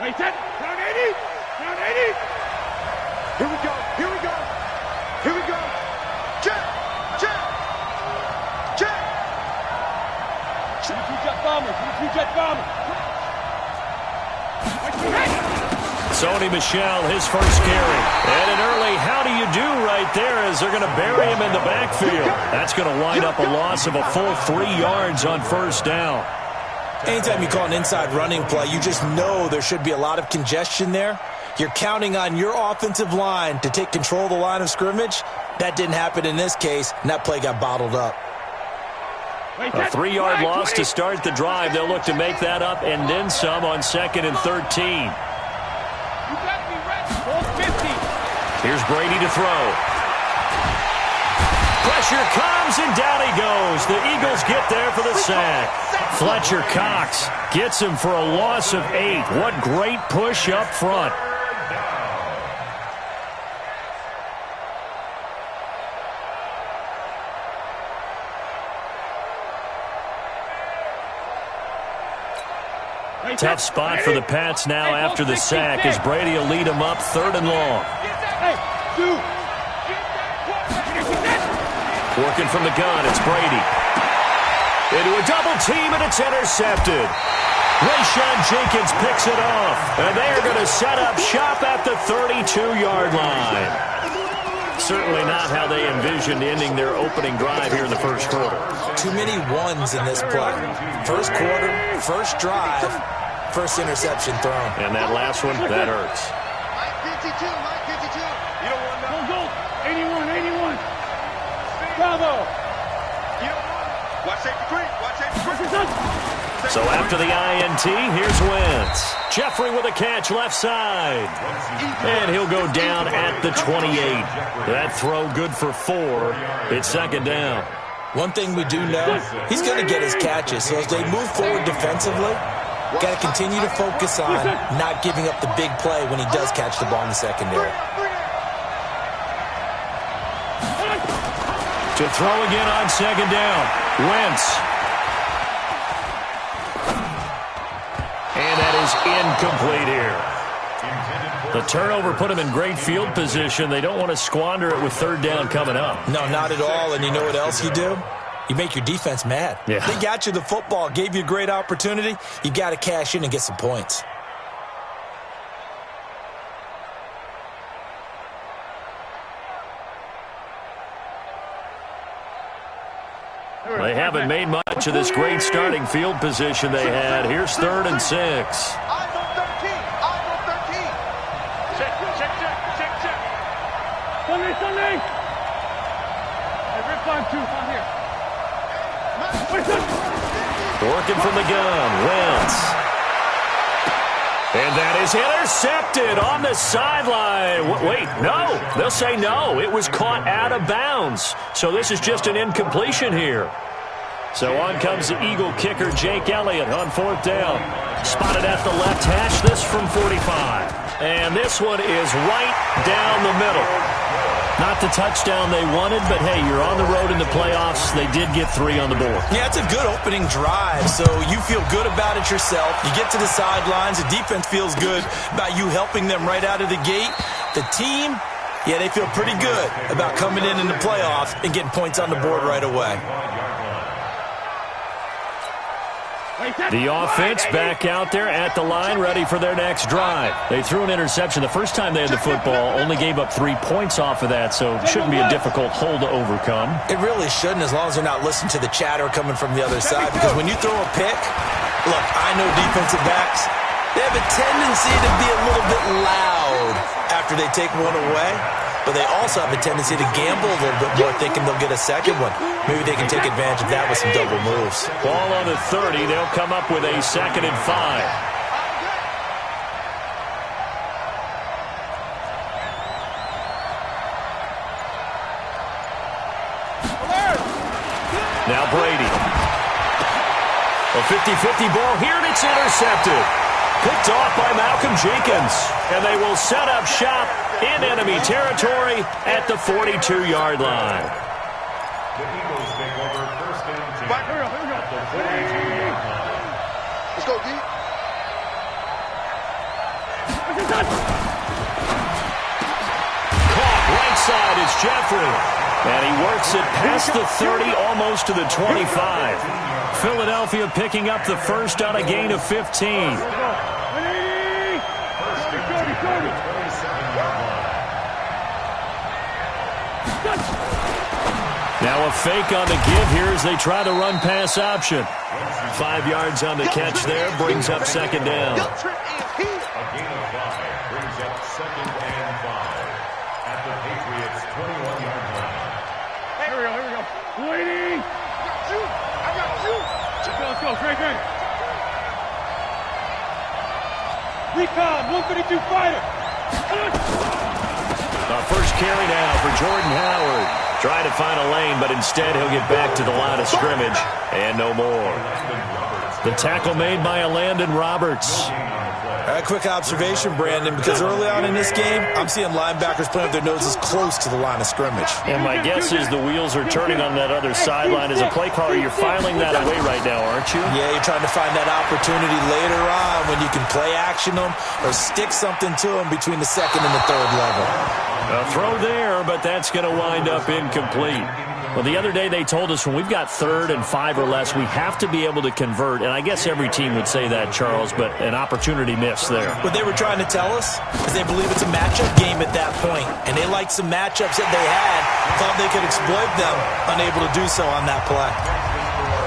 Wait, set. Down 80. Down 80. Here we go. Here we go. Here we go. Check. Check. Check. 22 jet bomber. 22 jet bomber. Sony Michel, his first carry. And an early how do you do right there as they're going to bury him in the backfield. That's going to wind up a loss of a full 3 yards on first down. Anytime you call an inside running play, you just know there should be a lot of congestion there. You're counting on your offensive line to take control of the line of scrimmage. That didn't happen in this case, and that play got bottled up. A 3-yard loss to start the drive. They'll look to make that up and then some on 2nd and 13. Here's Brady to throw. Pressure comes, and down he goes. The Eagles get there for the sack. Fletcher Cox gets him for a loss of 8. What great push up front. Tough spot for the Pats now after the sack as Brady will lead them up 3rd and long. Working from the gun, it's Brady. Into a double team, and it's intercepted. Rayshon Jenkins picks it off, and they are going to set up shop at the 32-yard line. Certainly not how they envisioned ending their opening drive here in the first quarter. Too many ones in this play. First quarter, first drive, first interception thrown. And that last one, that hurts. Mike 52, Mike 52. You don't want that. Go, 81, 81. Bravo. You don't want it. Watch safety 3. Watch safety 3. So after the INT, here's Wentz. Jeffrey with a catch left side. And he'll go down at the 28. That throw good for 4. It's 2nd down. One thing we do know, he's going to get his catches. So as they move forward defensively, got to continue to focus on not giving up the big play when he does catch the ball in the secondary. To throw again on 2nd down. Wentz. And that is incomplete here. The turnover put him in great field position. They don't want to squander it with 3rd down coming up. No, not at all. And you know what else you do? You make your defense mad. Yeah. They got you the football, gave you a great opportunity. You got to cash in and get some points. They haven't made much of this great starting field position they had. Here's 3rd and 6. I know 13. I know 13. Check. Sunday. Hey, Rip 5-2, come here. Working from the gun, Wentz. And that is intercepted on the sideline. Wait, no. They'll say no. It was caught out of bounds. So this is just an incompletion here. So on comes the Eagle kicker, Jake Elliott, on 4th down. Spotted at the left hash, this from 45. And this one is right down the middle. Not the touchdown they wanted, but hey, you're on the road in the playoffs. They did get 3 on the board. Yeah, it's a good opening drive, so you feel good about it yourself. You get to the sidelines. The defense feels good about you helping them right out of the gate. The team, yeah, they feel pretty good about coming in the playoffs and getting points on the board right away. The offense back out there at the line, ready for their next drive. They threw an interception the first time they had the football, only gave up 3 points off of that, so it shouldn't be a difficult hole to overcome. It really shouldn't, as long as they're not listening to the chatter coming from the other side, because when you throw a pick, look, I know defensive backs, they have a tendency to be a little bit loud after they take one away, but they also have a tendency to gamble a little bit more, thinking they'll get a second one. Maybe they can take advantage of that with some double moves. Ball on the 30. They'll come up with a 2nd and 5. Now Brady. A 50-50 ball here, and it's intercepted. Picked off by Malcolm Jenkins. And they will set up shop in enemy territory at the 42-yard line. The Eagles take over 1st down. Here we go. Let's go, D. Caught right side is Jeffrey. And he works it past the 30, almost to the 25. Philadelphia picking up the first on a gain of 15. Now a fake on the give here as they try the run-pass option. 5 yards on the catch there, brings up second down. A gain of 5 brings up 2nd and 5 at the Patriots' 21-yard line. Here we go. Waiting. I got you. Let's go. Great. Recon, 152 fighter. First carry now for Jordan Howard. Trying to find a lane, but instead he'll get back to the line of scrimmage and no more. The tackle made by Landon Roberts. A quick observation, Brandon, because early on in this game, I'm seeing linebackers playing with their noses close to the line of scrimmage. And my guess is the wheels are turning on that other sideline. As a play caller, you're filing that away right now, aren't you? Yeah, you're trying to find that opportunity later on when you can play action them or stick something to them between the second and the third level. A throw there, but that's going to wind up incomplete. Well, the other day they told us when we've got 3rd and 5 or less, we have to be able to convert. And I guess every team would say that, Charles, but an opportunity missed there. What they were trying to tell us is they believe it's a matchup game at that point, and they liked some matchups that they had, thought they could exploit them, unable to do so on that play.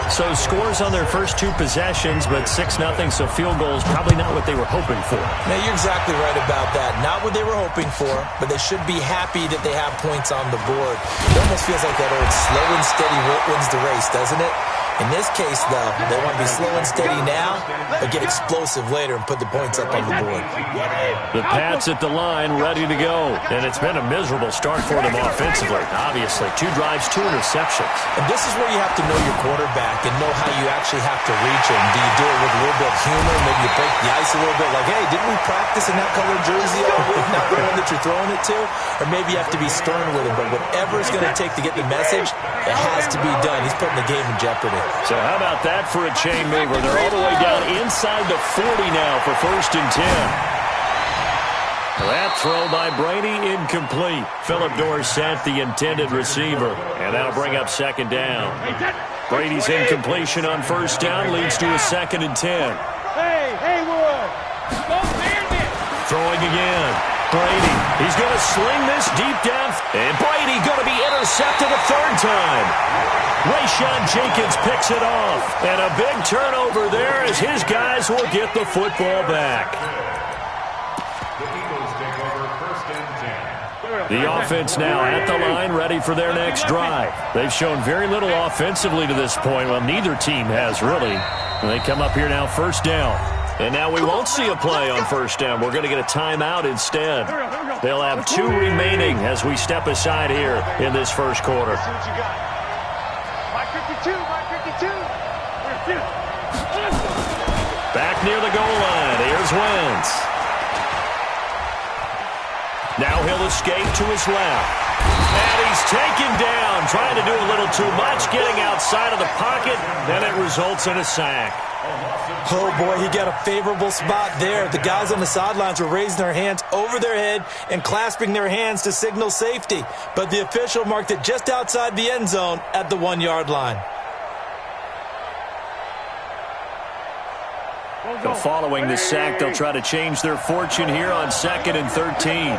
So scores on their first 2 possessions, but 6-0, so field goal is probably not what they were hoping for. Now, you're exactly right about that. Not what they were hoping for, but they should be happy that they have points on the board. It almost feels like that old slow and steady wins the race, doesn't it? In this case, though, they want to be slow and steady now, but get explosive later and put the points up on the board. The Pats at the line, ready to go. And it's been a miserable start for them offensively, obviously. 2 drives, 2 interceptions. And this is where you have to know your quarterback and know how you actually have to reach him. Do you do it with a little bit of humor? Maybe you break the ice a little bit, like, hey, didn't we practice in that colored jersey all week? Not the one that you're throwing it to? Or maybe you have to be stern with him. But whatever it's going to take to get the message, it has to be done. He's putting the game in jeopardy. So how about that for a chain mover? They're all the way down inside the 40 now for 1st and 10. That throw by Brady incomplete. Phillip Dorsett, the intended receiver. And that'll bring up 2nd down. Brady's incompletion on 1st down leads to a 2nd and 10. Hey, Haywood. Throwing again. Brady, he's going to sling this deep down. And Brady going to be intercepted a 3rd time. Rayshawn Jenkins picks it off. And a big turnover there as his guys will get the football back. The offense now at the line, ready for their next drive. They've shown very little offensively to this point. Well, neither team has, really. And they come up here now, 1st down. And now we won't see a play on 1st down. We're going to get a timeout instead. They'll have 2 remaining as we step aside here in this 1st quarter. Back near the goal line. Here's Wentz. Now he'll escape to his left. And he's taken down, trying to do a little too much, getting outside of the pocket, and it results in a sack. Oh, boy, he got a favorable spot there. The guys on the sidelines were raising their hands over their head and clasping their hands to signal safety. But the official marked it just outside the end zone at the 1-yard line. So following the sack, they'll try to change their fortune here on 2nd and 13.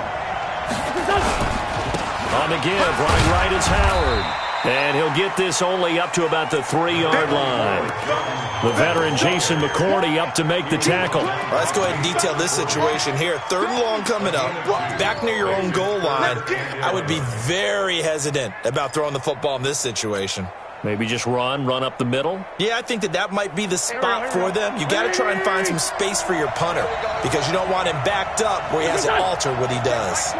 On the give, running right is Howard. And he'll get this only up to about the 3-yard line. The veteran Jason McCourty up to make the tackle. Well, let's go ahead and detail this situation here. 3rd and long coming up, back near your own goal line. I would be very hesitant about throwing the football in this situation. Maybe just run up the middle? Yeah, I think that might be the spot for them. You got to try and find some space for your punter because you don't want him backed up where he has to alter what he does.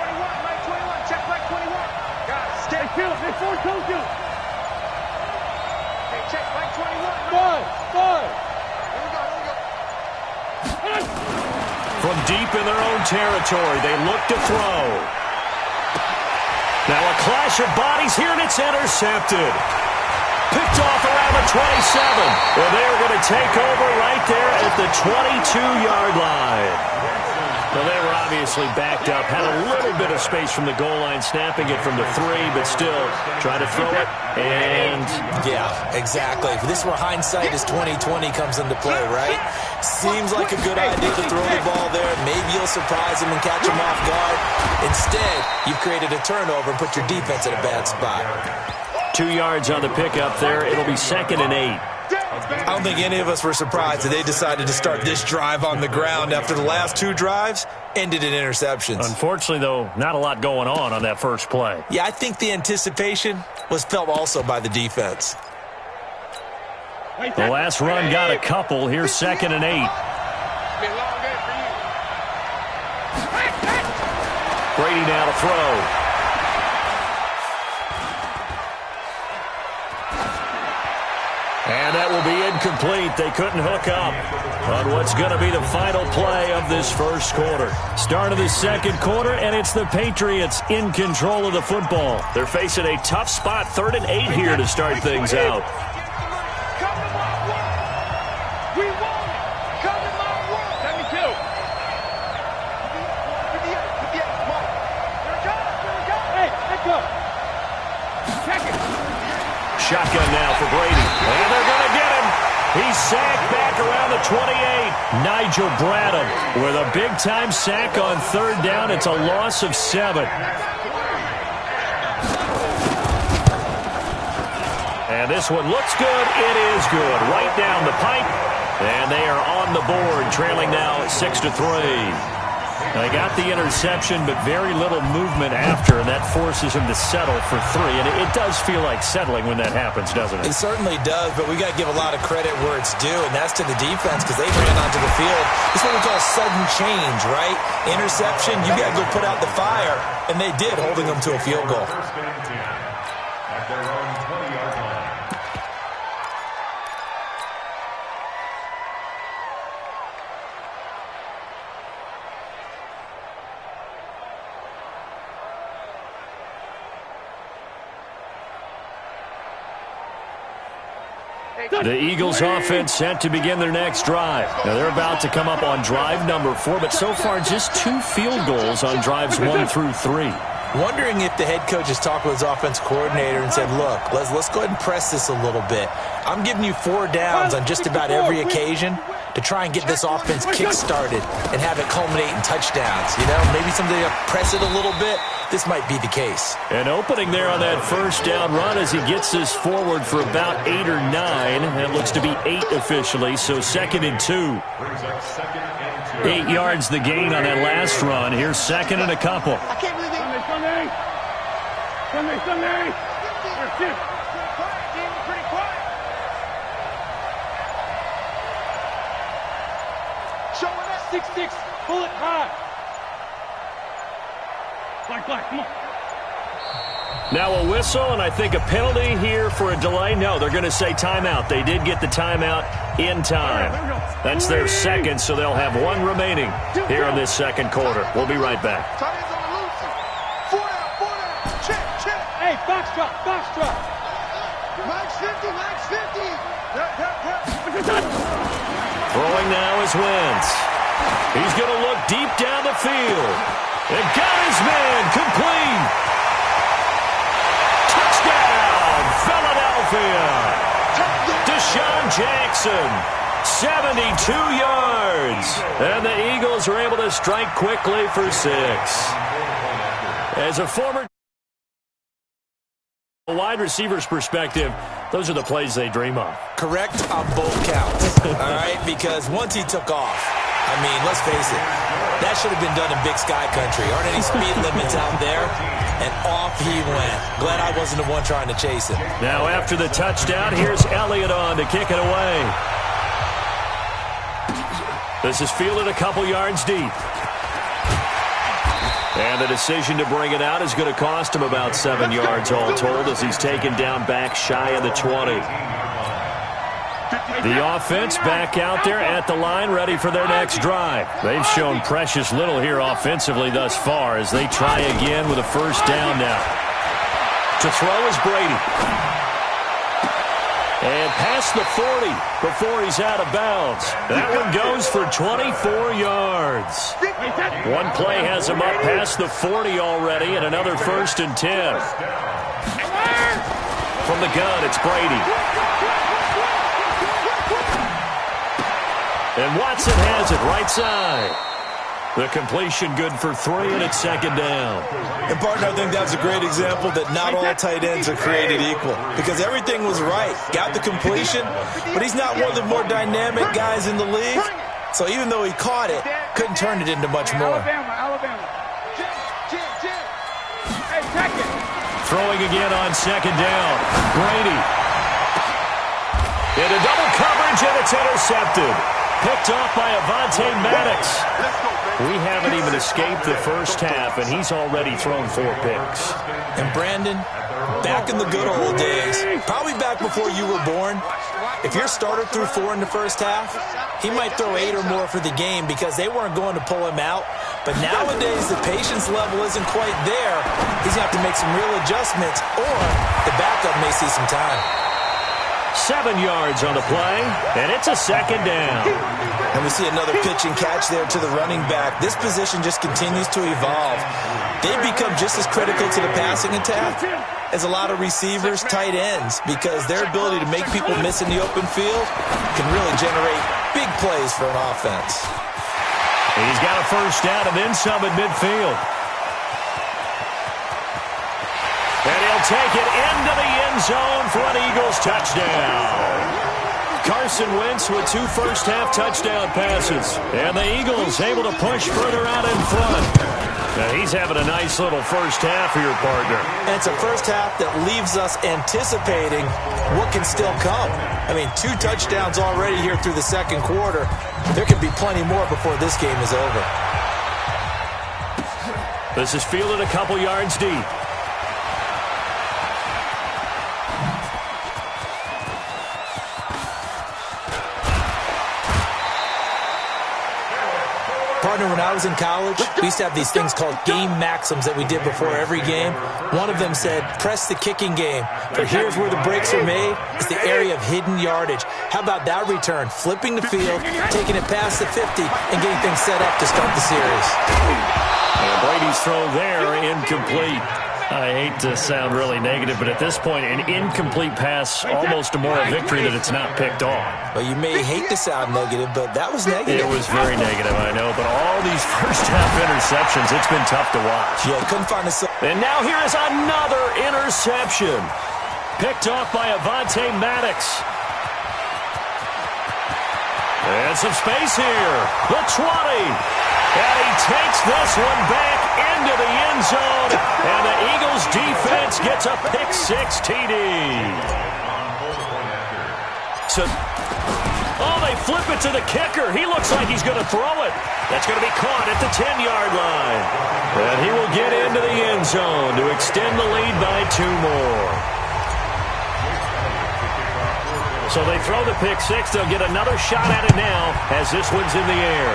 From deep in their own territory, they look to throw. Now a clash of bodies here, and it's intercepted. Picked off around the 27. Well, they're going to take over right there at the 22-yard line. Well, they were obviously backed up, had a little bit of space from the goal line, snapping it from the 3, but still trying to throw it. And yeah, exactly. If this were hindsight as 2020 comes into play, right? Seems like a good idea to throw the ball there. Maybe you'll surprise him and catch him off guard. Instead, you've created a turnover and put your defense in a bad spot. 2 yards on the pickup there. It'll be 2nd and 8. I don't think any of us were surprised that they decided to start this drive on the ground after the last 2 drives ended in interceptions. Unfortunately, though, not a lot going on that first play. Yeah, I think the anticipation was felt also by the defense. The last run got a couple. Here's 2nd and 8. Brady now to throw. And that will be incomplete. They couldn't hook up on what's going to be the final play of this first quarter. Start of the second quarter, and it's the Patriots in control of the football. They're facing a tough spot, 3rd and 8 here to start things out. Shotgun now for Brady. And they're going to get him. He's sacked back around the 28. Nigel Bradham with a big-time sack on 3rd down. It's a loss of 7. And this one looks good. It is good. Right down the pipe. And they are on the board, trailing now 6-3. They got the interception, but very little movement after, and that forces him to settle for 3. And it does feel like settling when that happens, doesn't it? It certainly does, but we got to give a lot of credit where it's due, and that's to the defense because they ran onto the field. It's what we call sudden change, right? Interception, you got to go put out the fire, and they did, holding them to a field goal. The Eagles offense set to begin their next drive. Now they're about to come up on drive number 4, but so far just 2 field goals on drives 1 through 3. Wondering if the head coach has talked with his offense coordinator and said, look, let's go ahead and press this a little bit. I'm giving you 4 downs on just about every occasion to try and get this offense kick-started and have it culminate in touchdowns. You know, maybe somebody to press it a little bit. This might be the case. An opening there on that first down run as he gets this forward for about 8 or 9. That looks to be 8 officially, so 2nd and 2. 8 yards the gain on that last run. Here's 2nd and a couple. I can't believe it. Sunday. Pretty quiet. Showing up. 6-6. Pull it high. Black, come on. Now a whistle, and I think a penalty here for a delay. No, they're going to say timeout. They did get the timeout in time. That's their 2nd, so they'll have 1 remaining here in this second quarter. We'll be right back. Hey, box drop. Max 50. Throwing now is Wentz. He's going to look deep down the field. And got his man complete. Touchdown, Philadelphia. Deshaun Jackson, 72 yards. And the Eagles are able to strike quickly for 6. As a former wide receiver's perspective, those are the plays they dream of. Correct on both counts, all right? Because once he took off, I mean, let's face it, that should have been done in Big Sky Country. Aren't any speed limits out there? And off he went. Glad I wasn't the one trying to chase him. Now after the touchdown, here's Elliott on to kick it away. This is fielded a couple yards deep. And the decision to bring it out is going to cost him about 7 yards all told as he's taken down back shy of the 20. The offense back out there at the line, ready for their next drive. They've shown precious little here offensively thus far as they try again with a first down now. To throw is Brady. And past the 40 before he's out of bounds. That one goes for 24 yards. One play has him up past the 40 already, and another 1st and 10. From the gun, it's Brady. And Watson has it right side. The completion good for 3, and it's 2nd down. And, partner, I think that's a great example that not all tight ends are created equal, because everything was right. Got the completion, but he's not one of the more dynamic guys in the league. So even though he caught it, couldn't turn it into much more. Throwing again on 2nd down. Brady. Into double coverage, and it's intercepted. Picked off by Avonte Maddox. We haven't even escaped the first half, and he's already thrown 4 picks. And Brandon, back in the good old days, probably back before you were born, if your starter threw 4 in the first half, he might throw 8 or more for the game because they weren't going to pull him out. But nowadays, the patience level isn't quite there. He's going to have to make some real adjustments, or the backup may see some time. 7 yards on the play, and it's a 2nd down. And we see another pitch and catch there to the running back. This position just continues to evolve. They've become just as critical to the passing attack as a lot of receivers, tight ends, because their ability to make people miss in the open field can really generate big plays for an offense. He's got a 1st down and then some at midfield. And he'll take it into the end zone for an Eagles touchdown. Carson Wentz with 2 first-half touchdown passes. And the Eagles able to push further out in front. Now he's having a nice little first half here, partner. And it's a first half that leaves us anticipating what can still come. I mean, 2 touchdowns already here through the 2nd quarter. There could be plenty more before this game is over. This is fielded a couple yards deep. Partner, when I was in college, we used to have these things called game maxims that we did before every game. One of them said, press the kicking game. For here's where the breaks are made. It's the area of hidden yardage. How about that return? Flipping the field, taking it past the 50, and getting things set up to start the series. And Brady's throw there, incomplete. I hate to sound really negative, but at this point, an incomplete pass, almost a moral victory that it's not picked off. Well, you may hate to sound negative, but that was negative. It was very negative, I know, but all these first-half interceptions, it's been tough to watch. Yeah, couldn't find a... And now here is another interception. Picked off by Avonte Maddox. And some space here. The 20. And he takes this one back into the end zone. And the Eagles defense gets a pick-6 TD. So, they flip it to the kicker. He looks like he's going to throw it. That's going to be caught at the 10-yard line. And he will get into the end zone to extend the lead by 2 more. So they throw the pick-6. They'll get another shot at it now as this one's in the air.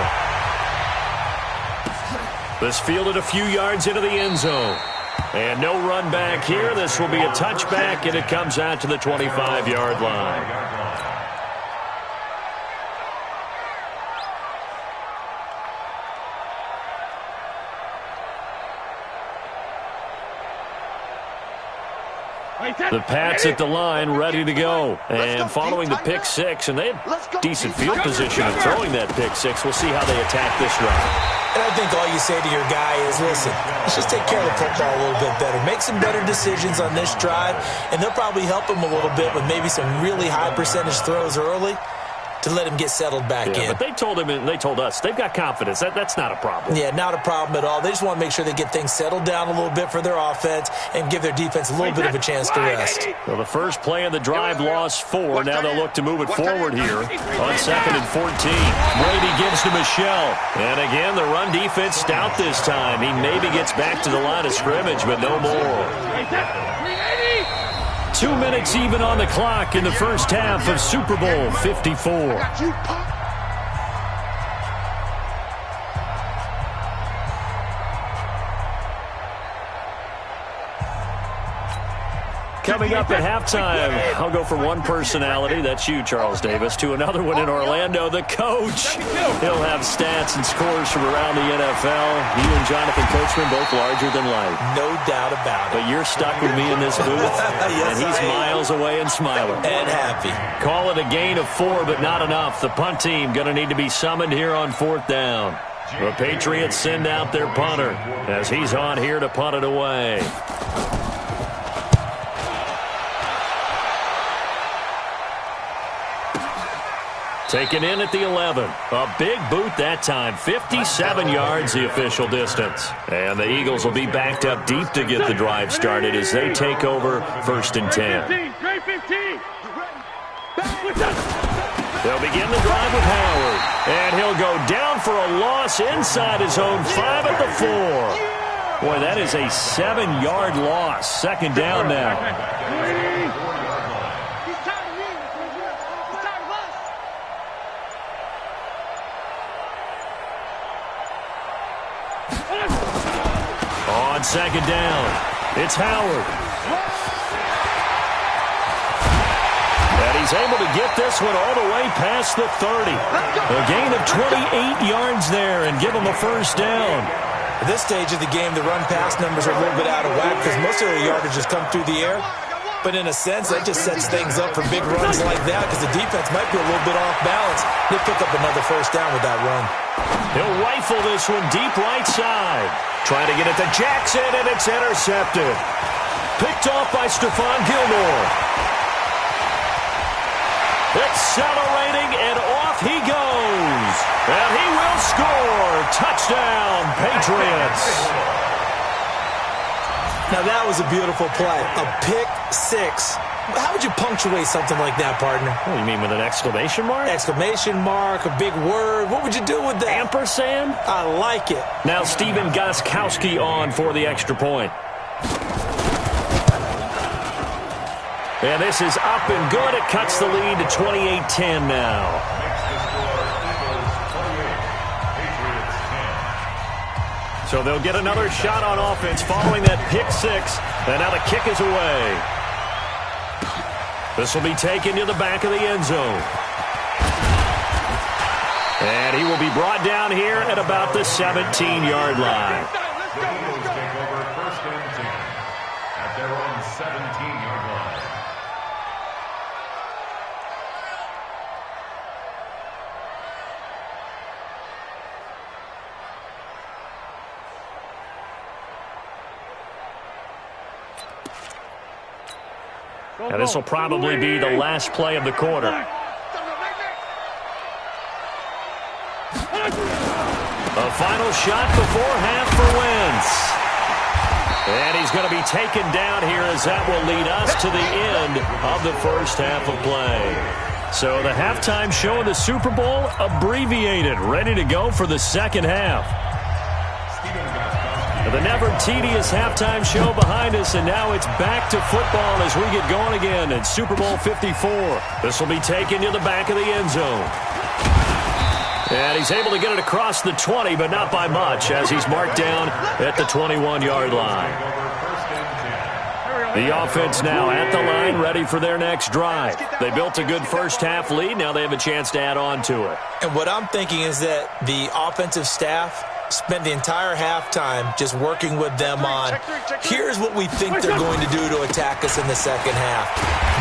This fielded a few yards into the end zone. And no run back here. This will be a touchback, and it comes out to the 25-yard line. The Pats at the line, ready to go. And following the pick-6, and they had decent field position in throwing that pick-6. We'll see how they attack this drive. And I think all you say to your guy is, listen, let's just take care of the football a little bit better. Make some better decisions on this drive, and they'll probably help him a little bit with maybe some really high percentage throws early to let him get settled back in. But they told him and they told us they've got confidence. That's not a problem. Yeah, not a problem at all. They just want to make sure they get things settled down a little bit for their offense and give their defense a little bit of a chance to rest. Well, the first play of the drive lost 4. Now they'll look to move it forward here on 2nd and 14. Brady gives to Michelle. And again, the run defense stout this time. He maybe gets back to the line of scrimmage, but no more. 2 minutes even on the clock in the first half of Super Bowl 54. Coming up at halftime, I'll go from one personality, that's you, Charles Davis, to another one in Orlando, the coach. He'll have stats and scores from around the NFL. You and Jonathan Coachman both larger than life. No doubt about it. But you're stuck with me in this booth, yes, and he's miles away and smiling. And happy. Call it a gain of 4, but not enough. The punt team going to need to be summoned here on 4th down. The Patriots send out their punter as he's on here to punt it away. Taken in at the 11. A big boot that time. 57 yards the official distance. And the Eagles will be backed up deep to get the drive started as they take over 1st and 10. They'll begin the drive with Howard. And he'll go down for a loss inside his own 5 at the 4. Boy, that is a 7-yard loss. 2nd down now. On 2nd down, it's Howard. And he's able to get this one all the way past the 30. A gain of 28 yards there and give him a 1st down. At this stage of the game, the run-pass numbers are a little bit out of whack because most of their yardage has come through the air. But in a sense, that just sets things up for big runs like that because the defense might be a little bit off balance. They'll pick up another 1st down with that run. He'll rifle this one deep right side. Trying to get it to Jackson, and it's intercepted. Picked off by Stephon Gilmore. Accelerating, and off he goes. And he will score. Touchdown, Patriots. Now, that was a beautiful play. A pick 6. How would you punctuate something like that, partner? Oh, you mean with an exclamation mark? Exclamation mark, a big word. What would you do with that? Ampersand? I like it. Now Steven Gostkowski on for the extra point. And this is up and good. It cuts the lead to 28-10 now. So they'll get another shot on offense following that pick 6. And now the kick is away. This will be taken to the back of the end zone. And he will be brought down here at about the 17-yard line. Take over 1st and 10 at their own 17-yard line. And this will probably be the last play of the quarter. A final shot before half for Wentz. And he's going to be taken down here as that will lead us to the end of the 1st half of play. So the halftime show of the Super Bowl abbreviated, ready to go for the 2nd half. The never-tedious halftime show behind us, and now it's back to football as we get going again in Super Bowl 54. This will be taken to the back of the end zone. And he's able to get it across the 20, but not by much, as he's marked down at the 21-yard line. The offense now at the line, ready for their next drive. They built a good 1st half lead. Now they have a chance to add on to it. And what I'm thinking is that the offensive staff spent the entire halftime just working with them on, here's what we think they're going to do to attack us in the 2nd half.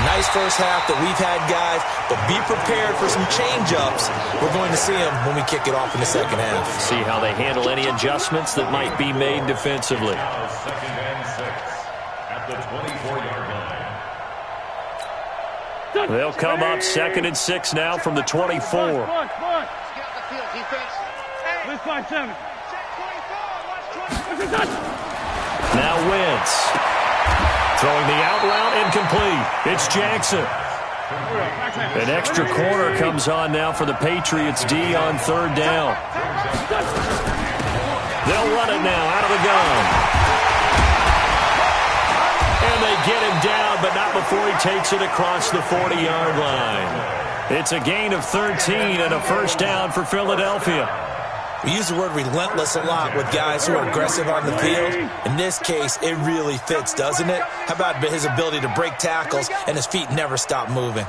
Nice 1st half that we've had, guys, but be prepared for some change-ups. We're going to see them when we kick it off in the 2nd half. See how they handle any adjustments that might be made defensively. 2nd and 6 at the 24-yard line. They'll come up 2nd and 6 now from the 24. Now Wentz. Throwing the out route incomplete. It's Jackson. An extra corner comes on now for the Patriots D on 3rd down. They'll run it now out of the gun. And they get him down, but not before he takes it across the 40-yard line. It's a gain of 13 and a 1st down for Philadelphia. We use the word relentless a lot with guys who are aggressive on the field. In this case, it really fits, doesn't it? How about his ability to break tackles and his feet never stop moving?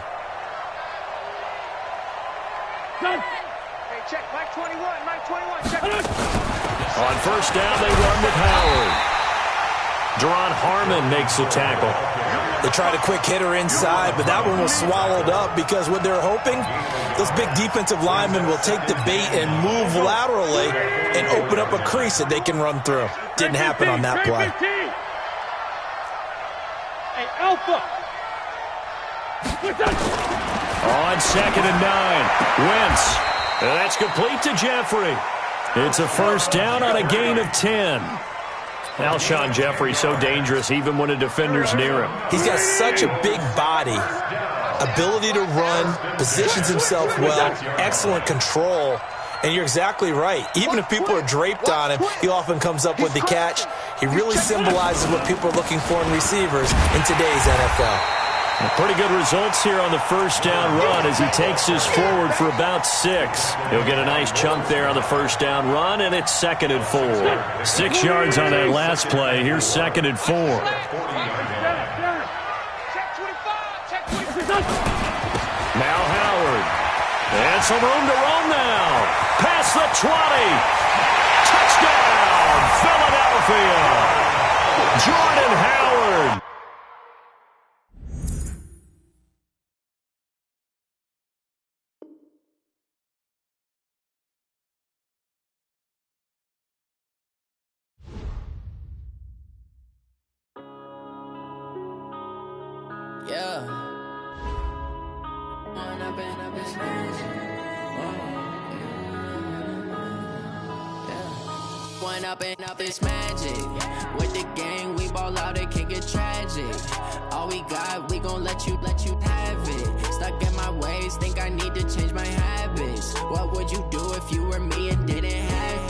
Hey, check, Mike 21, check. On first down, they run with Howard. Deron Harmon makes the tackle. They tried a quick hitter inside, but that one was swallowed up because what they're hoping, those big defensive linemen will take the bait and move laterally and open up a crease that they can run through. Didn't happen on that play. Hey, Alpha. On 2nd and 9, Wentz. That's complete to Jeffrey. It's a first down on a gain of 10. Alshon Jeffrey so dangerous even when a defender's near him. He's got such a big body, ability to run, positions himself well, excellent control, and you're exactly right. Even if people are draped on him, he often comes up with the catch. He really symbolizes what people are looking for in receivers in today's NFL. Pretty good results here on the first down run as he takes this forward for about 6. He'll get a nice chunk there on the first down run, and it's 2nd and 4. 6 yards on that last play. Here's 2nd and 4. Now Howard. And some room to run now. Past the 20. Touchdown, Philadelphia. Jordan Howard. Yeah. One up and up is magic. With the gang, we ball out, it can get tragic. All we got, we gon' let you have it. Stuck in my ways, think I need to change my habits. What would you do if you were me and didn't have